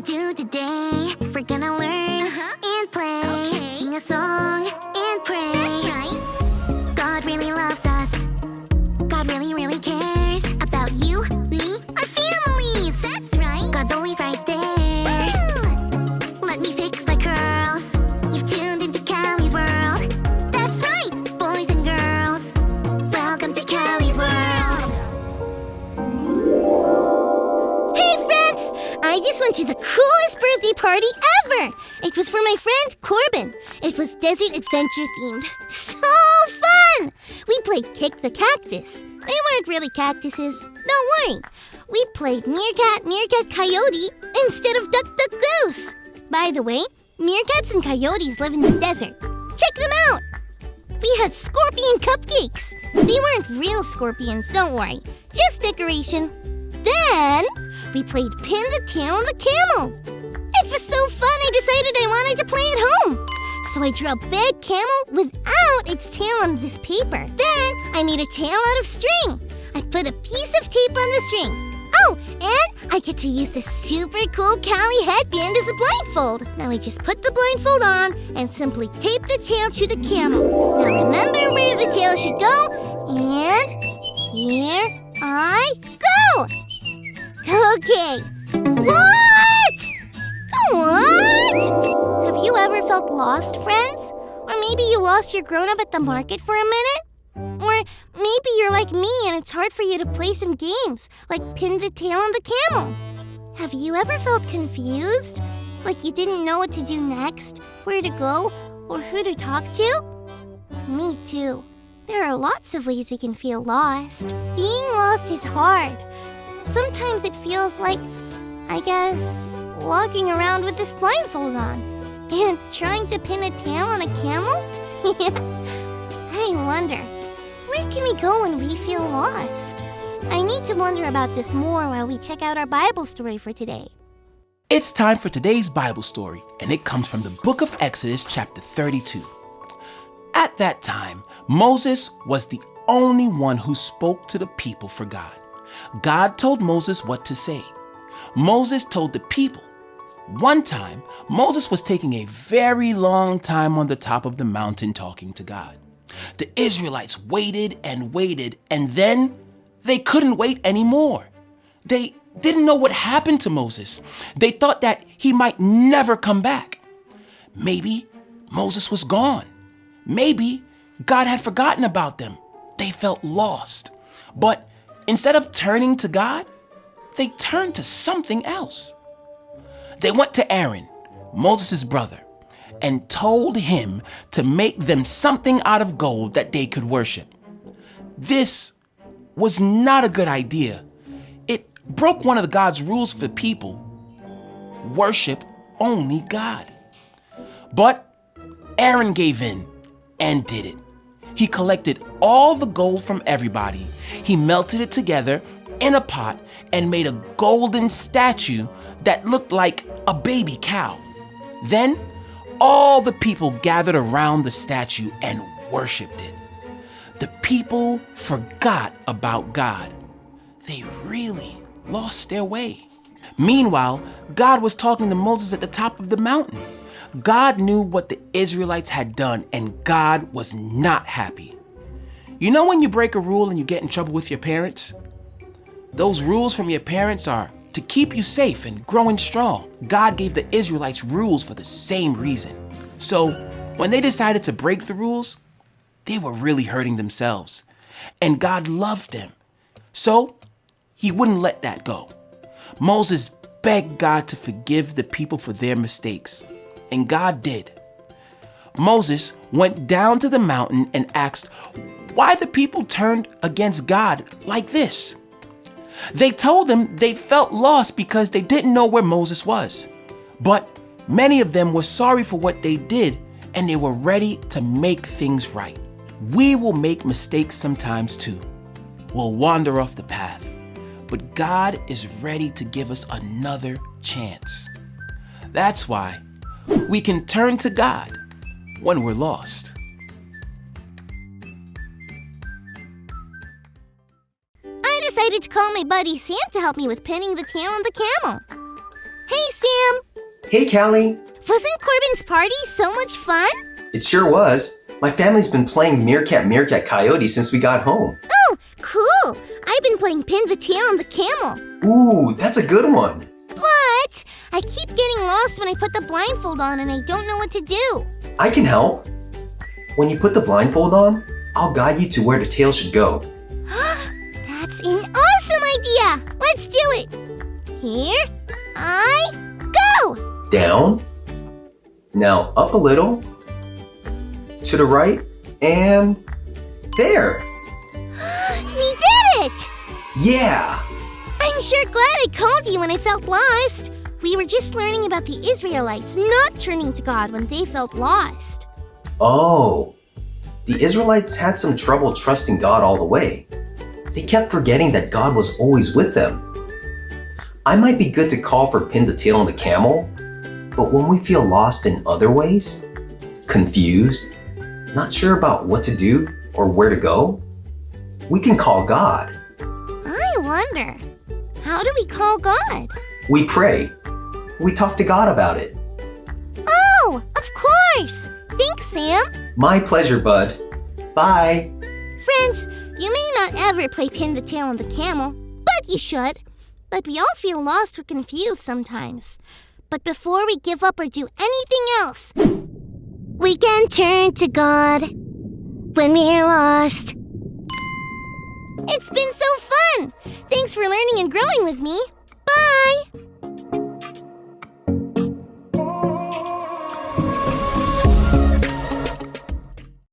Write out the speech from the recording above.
do today. We're gonna learn and play. Okay. Sing a song and pray. That's right. God really loves us. God really, really cares about you, me, our families. That's right. God's always right there. Woo! Let me fix my curls. You've tuned into Callie's world. That's right, boys and girls. Welcome to Callie's world. Hey, friends! I just went to the coolest birthday party ever! It was for my friend Corbin. It was desert adventure themed. So fun! We played Kick the Cactus. They weren't really cactuses. Don't worry. We played Meerkat, Coyote instead of Duck, Goose. By the way, meerkats and coyotes live in the desert. Check them out! We had scorpion cupcakes. They weren't real scorpions, don't worry. Just decoration. Then, we played Pin the Tail on the Camel. It was so fun, I decided I wanted to play at home. So I drew a big camel without its tail on this paper. Then, I made a tail out of string. I put a piece of tape on the string. Oh, and I get to use this super cool Callie headband as a blindfold. Now I just put the blindfold on and simply tape the tail to the camel. Now remember where the tail should go, and here I go. Okay. What? What? Have you ever felt lost, friends? Or maybe you lost your grown-up at the market for a minute? Or maybe you're like me and it's hard for you to play some games, like Pin the Tail on the Camel. Have you ever felt confused? Like you didn't know what to do next, where to go, or who to talk to? Me too. There are lots of ways we can feel lost. Being lost is hard. Sometimes it feels like, I guess, walking around with this blindfold on and trying to pin a tail on a camel? I wonder, where can we go when we feel lost? I need to wonder about this more while we check out our Bible story for today. It's time for today's Bible story, and it comes from the book of Exodus, chapter 32. At that time, Moses was the only one who spoke to the people for God. God told Moses what to say. Moses told the people. One time, Moses was taking a very long time on the top of the mountain talking to God. The Israelites waited and waited, and then they couldn't wait anymore. They didn't know what happened to Moses. They thought that he might never come back. Maybe Moses was gone. Maybe God had forgotten about them. They felt lost. But instead of turning to God, they turned to something else. They went to Aaron, Moses' brother, and told him to make them something out of gold that they could worship. This was not a good idea. It broke one of God's rules for people. Worship only God. But Aaron gave in and did it. He collected all the gold from everybody. He melted it together in a pot and made a golden statue that looked like a baby cow. Then all the people gathered around the statue and worshiped it. The people forgot about God. They really lost their way. Meanwhile, God was talking to Moses at the top of the mountain. God knew what the Israelites had done, and God was not happy. You know when you break a rule and you get in trouble with your parents? Those rules from your parents are to keep you safe and growing strong. God gave the Israelites rules for the same reason. So when they decided to break the rules, they were really hurting themselves. And God loved them. So he wouldn't let that go. Moses begged God to forgive the people for their mistakes. And God did. Moses went down to the mountain and asked why the people turned against God like this. They told him they felt lost because they didn't know where Moses was. But many of them were sorry for what they did, and they were ready to make things right. We will make mistakes sometimes too. We'll wander off the path. But God is ready to give us another chance. That's why we can turn to God when we're lost. I decided to call my buddy Sam to help me with pinning the tail on the camel. Hey, Sam! Hey, Callie. Wasn't Corbin's party so much fun? It sure was. My family's been playing Meerkat Coyote since we got home. Oh, cool! I've been playing Pin the Tail on the Camel. Ooh, that's a good one. But I keep getting lost when I put the blindfold on and I don't know what to do. I can help. When you put the blindfold on, I'll guide you to where the tail should go. That's an awesome idea! Let's do it! Here I go! Down. Now up a little. To the right. And there. We did it! Yeah. I'm sure glad I called you when I felt lost. We were just learning about the Israelites not turning to God when they felt lost. Oh. The Israelites had some trouble trusting God all the way. They kept forgetting that God was always with them. I might be good to call for Pin the Tail on the Camel, but when we feel lost in other ways, confused, not sure about what to do or where to go, we can call God. I wonder, how do we call God? We pray. We talk to God about it. Oh, of course! Thanks, Sam. My pleasure, bud. Bye. Friends, you may not ever play Pin the Tail on the Camel, but you should. But we all feel lost or confused sometimes. But before we give up or do anything else, we can turn to God when we're lost. It's been so fun! Thanks for learning and growing with me. Bye!